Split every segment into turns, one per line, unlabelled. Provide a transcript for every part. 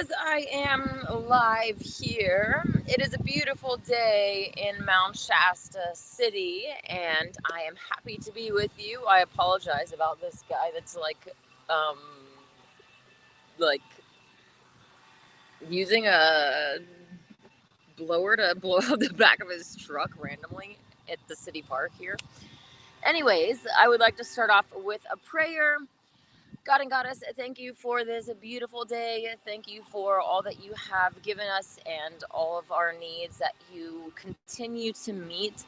because I am live here. It is a beautiful day in Mount Shasta City, and I am happy to be with you. I apologize about this guy that's um, like using a blower to blow up the back of his truck randomly at the city park here. Anyways, I would like to start off with a prayer. God and Goddess, thank you for this beautiful day. Thank you for all that you have given us and all of our needs that you continue to meet.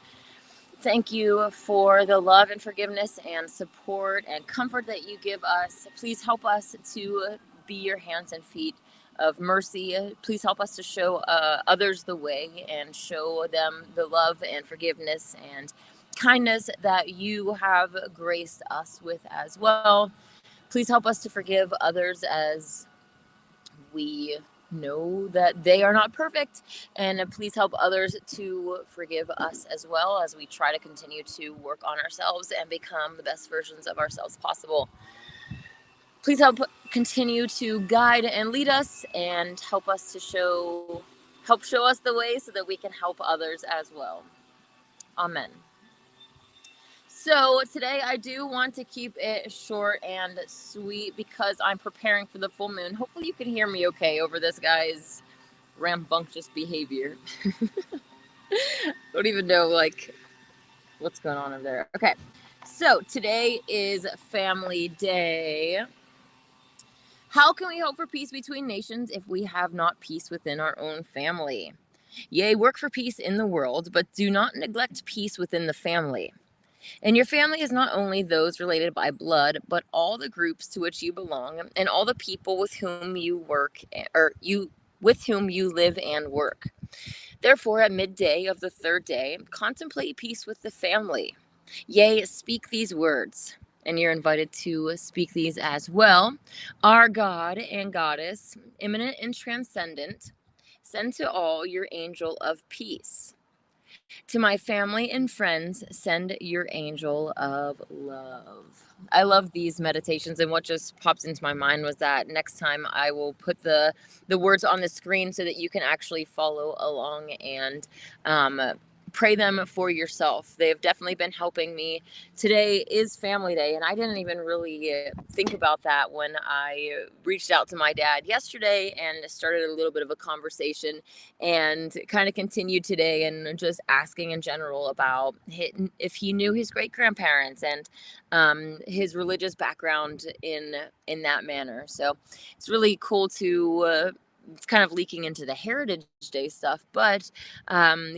Thank you for the love and forgiveness and support and comfort that you give us. Please help us to be your hands and feet of mercy. Please help us to show others the way and show them the love and forgiveness and kindness that you have graced us with as well. Please help us to forgive others as we know that they are not perfect. And please help others to forgive us as well as we try to continue to work on ourselves and become the best versions of ourselves possible. Please continue to guide and lead us and help show us the way so that we can help others as well. Amen. So today I do want to keep it short and sweet because I'm preparing for the full moon. Hopefully you can hear me okay over this guy's rambunctious behavior. Don't even know what's going on over there. Okay. So today is Family Day. How can we hope for peace between nations if we have not peace within our own family? Yea, work for peace in the world, but do not neglect peace within the family. And your family is not only those related by blood, but all the groups to which you belong and all the people with whom you live and work. Therefore, at midday of the third day, contemplate peace with the family. Yea, speak these words. And you're invited to speak these as well. Our God and Goddess, immanent and transcendent, send to all your angel of peace. To my family and friends, send your angel of love. I love these meditations, and what just popped into my mind was that next time I will put the words on the screen so that you can actually follow along and pray them for yourself. They have definitely been helping me. Today is Family Day, and I didn't even really think about that when I reached out to my dad yesterday and started a little bit of a conversation and kind of continued today and just asking in general about if he knew his great grandparents and his religious background in that manner. So it's really cool to it's kind of leaking into the Heritage Day stuff, but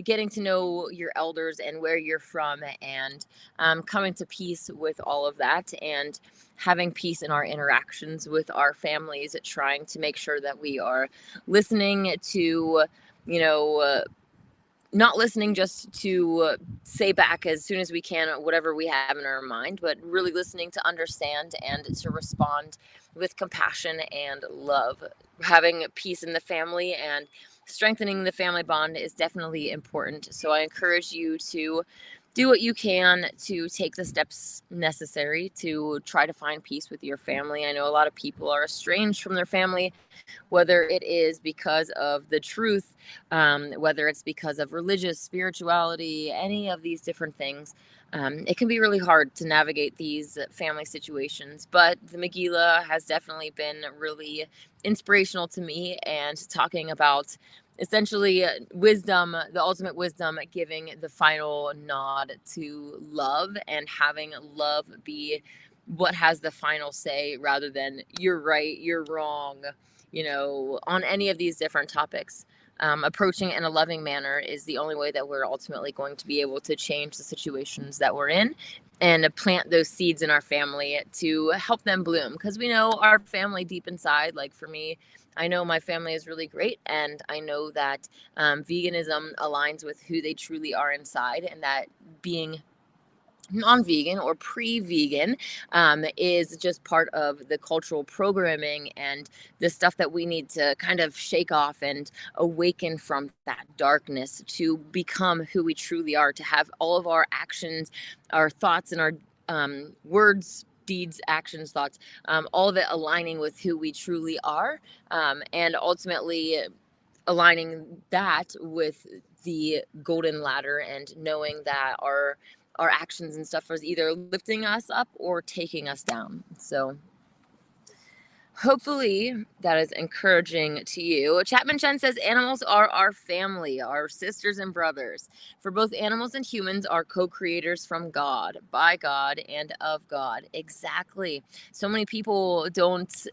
getting to know your elders and where you're from and coming to peace with all of that and having peace in our interactions with our families, trying to make sure that we are listening to, not listening just to say back as soon as we can whatever we have in our mind, but really listening to understand and to respond with compassion and love. Having peace in the family and strengthening the family bond is definitely important. So I encourage you to do what you can to take the steps necessary to try to find peace with your family. I know a lot of people are estranged from their family, whether it is because of the truth, whether it's because of religious spirituality, any of these different things. It can be really hard to navigate these family situations, but the Megillah has definitely been really inspirational to me, and talking about essentially wisdom, the ultimate wisdom, giving the final nod to love and having love be what has the final say rather than you're right, you're wrong, on any of these different topics. Approaching in a loving manner is the only way that we're ultimately going to be able to change the situations that we're in and plant those seeds in our family to help them bloom, because we know our family deep inside. Like for me, I know my family is really great, and I know that veganism aligns with who they truly are inside, and that being non-vegan or pre-vegan is just part of the cultural programming and the stuff that we need to kind of shake off and awaken from that darkness to become who we truly are, to have all of our actions, our thoughts, and our words deeds, actions, thoughts, all of it aligning with who we truly are, and ultimately aligning that with the golden ladder and knowing that our actions and stuff is either lifting us up or taking us down. So hopefully that is encouraging to you. Chapman Chen says animals are our family, our sisters and brothers. For both animals and humans are co-creators from God, by God, and of God. Exactly. So many people don't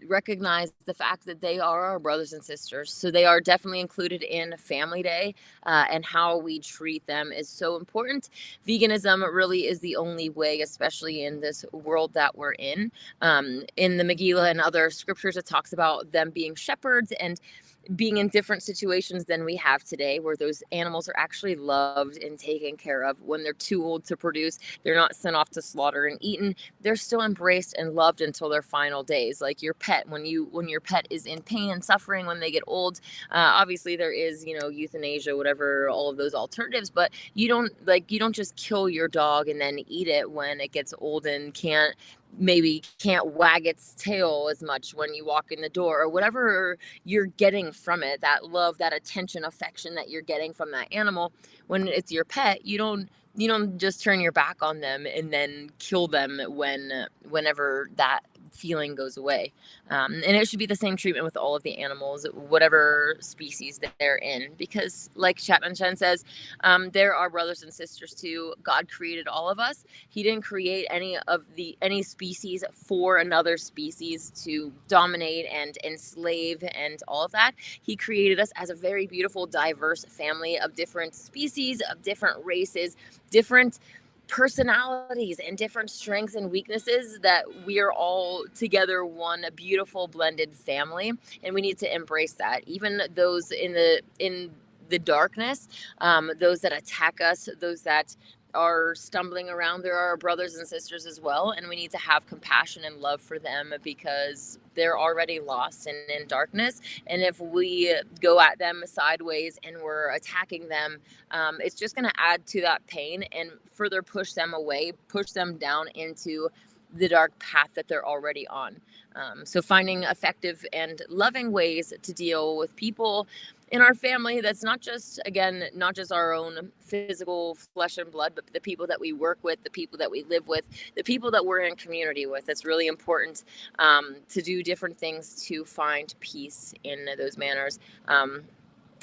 recognize the fact that they are our brothers and sisters. So they are definitely included in Family Day, and how we treat them is so important. Veganism really is the only way, especially in this world that we're in. In the Megillah and other scriptures, it talks about them being shepherds and being in different situations than we have today, where those animals are actually loved and taken care of. When they're too old to produce, they're not sent off to slaughter and eaten. They're still embraced and loved until their final days. Like your pet, when your pet is in pain and suffering when they get old, obviously there is, euthanasia, whatever, all of those alternatives, but you don't just kill your dog and then eat it when it gets old and can't wag its tail as much when you walk in the door, or whatever you're getting from it, that love, that attention, affection that you're getting from that animal. When it's your pet, you don't just turn your back on them and then kill them whenever that feeling goes away. And it should be the same treatment with all of the animals, whatever species they're in, because like Chapman Chen says, there are brothers and sisters too. God created all of us. He didn't create any species for another species to dominate and enslave and all of that. He created us as a very beautiful, diverse family of different species, of different races, different personalities and different strengths and weaknesses, that we are all together one beautiful blended family, and we need to embrace that. Even those in the darkness, those that attack us, those that are stumbling around, there are brothers and sisters as well, and we need to have compassion and love for them, because they're already lost and in darkness. And if we go at them sideways and we're attacking them, it's just going to add to that pain and further push them away, push them down into the dark path that they're already on. So finding effective and loving ways to deal with people in our family, that's not just our own physical flesh and blood, but the people that we work with, the people that we live with, the people that we're in community with. It's really important to do different things to find peace in those manners.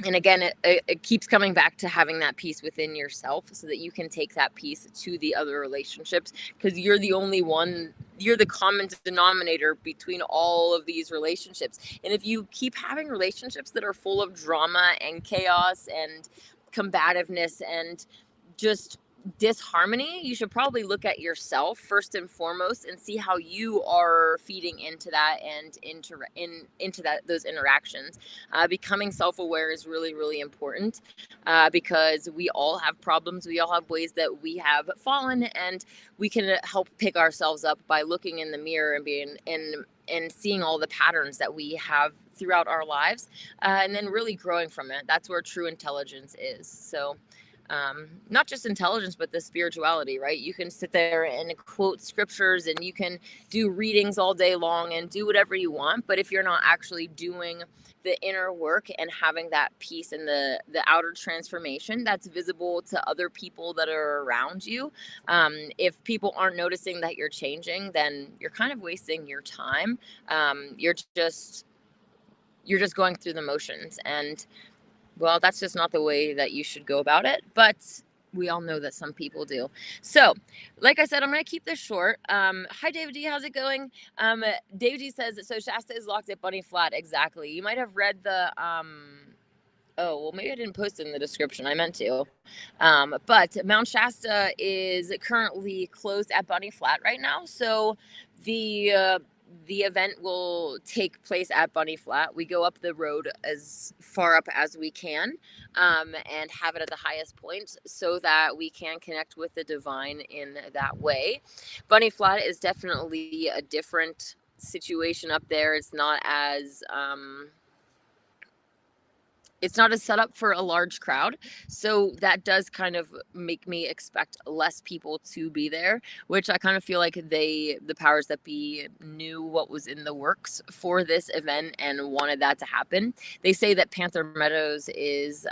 And again, it keeps coming back to having that peace within yourself, so that you can take that peace to the other relationships, because you're the common denominator between all of these relationships. And if you keep having relationships that are full of drama and chaos and combativeness and just disharmony, you should probably look at yourself first and foremost and see how you are feeding into that and into those interactions. Becoming self-aware is really, really important, because we all have problems. We all have ways that we have fallen, and we can help pick ourselves up by looking in the mirror and being and seeing all the patterns that we have throughout our lives, and then really growing from it. That's where true intelligence is. So not just intelligence, but the spirituality, right? You can sit there and quote scriptures, and you can do readings all day long and do whatever you want. But if you're not actually doing the inner work and having that peace and the outer transformation that's visible to other people that are around you, if people aren't noticing that you're changing, then you're kind of wasting your time. You're just going through the motions, and well, that's just not the way that you should go about it, but we all know that some people do. So, like I said, I'm going to keep this short. Hi, David D. How's it going? David D. says, so Shasta is locked at Bunny Flat. Exactly. You might have read the... Oh, well, maybe I didn't post it in the description. I meant to. But Mount Shasta is currently closed at Bunny Flat right now. So the event will take place at Bunny Flat. We go up the road as far up as we can, and have it at the highest point, so that we can connect with the divine in that way. Bunny Flat is definitely a different situation up there. It's not as it's not a setup for a large crowd. So that does kind of make me expect less people to be there, which I kind of feel like the powers that be knew what was in the works for this event and wanted that to happen. They say that Panther Meadows is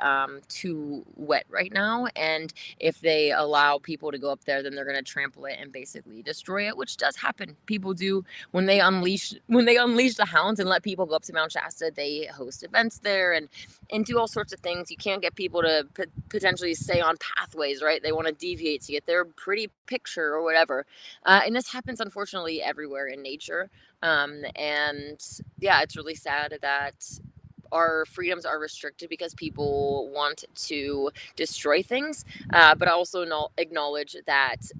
too wet right now. And if they allow people to go up there, then they're going to trample it and basically destroy it, which does happen. People do when they unleash the hounds and let people go up to Mount Shasta, they host events there and do all sorts of things. You can't get people to potentially stay on pathways, right? They want to deviate to get their pretty picture or whatever. And this happens, unfortunately, everywhere in nature. And yeah, it's really sad that our freedoms are restricted because people want to destroy things. But I also acknowledge that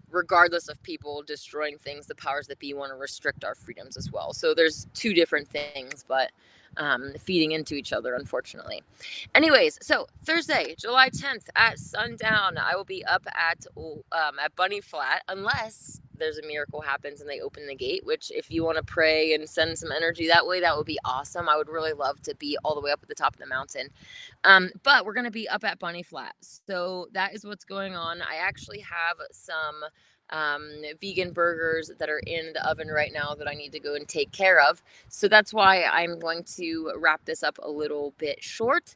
regardless of people destroying things, the powers that be want to restrict our freedoms as well. So there's two different things, but feeding into each other, unfortunately. Anyways, so Thursday, July 10th at sundown, I will be up at Bunny Flat, unless there's a miracle happens and they open the gate, which if you want to pray and send some energy that way, that would be awesome. I would really love to be all the way up at the top of the mountain. But we're going to be up at Bunny Flat. So that is what's going on. I actually have some vegan burgers that are in the oven right now that I need to go and take care of. So that's why I'm going to wrap this up a little bit short.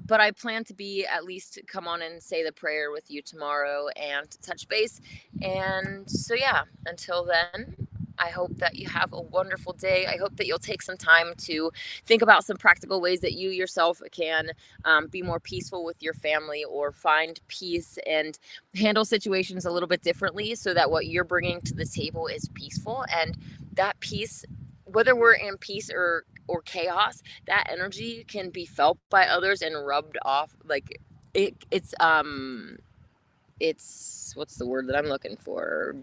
But I plan to be at least come on and say the prayer with you tomorrow and touch base. And so, yeah, until then, I hope that you have a wonderful day. I hope that you'll take some time to think about some practical ways that you yourself can be more peaceful with your family or find peace and handle situations a little bit differently so that what you're bringing to the table is peaceful. And that peace, whether we're in peace or chaos, that energy can be felt by others and rubbed off. Like it's what's the word that I'm looking for?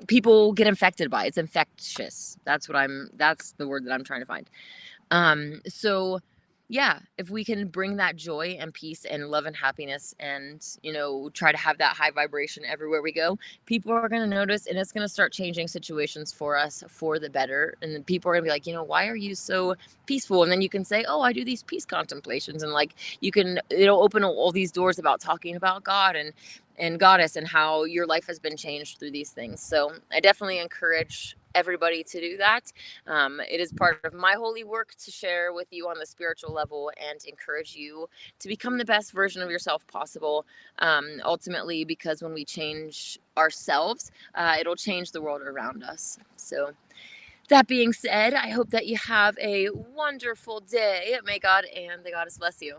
People get infected by it. It's infectious. That's the word that I'm trying to find. So yeah, if we can bring that joy and peace and love and happiness and, try to have that high vibration everywhere we go, people are going to notice and it's going to start changing situations for us for the better. And then people are going to be like, why are you so peaceful? And then you can say, oh, I do these peace contemplations. And like, it'll open all these doors about talking about God and goddess and how your life has been changed through these things. So I definitely encourage everybody to do that. It is part of my holy work to share with you on the spiritual level and encourage you to become the best version of yourself possible. Ultimately, because when we change ourselves, it'll change the world around us. So that being said, I hope that you have a wonderful day. May God and the goddess bless you.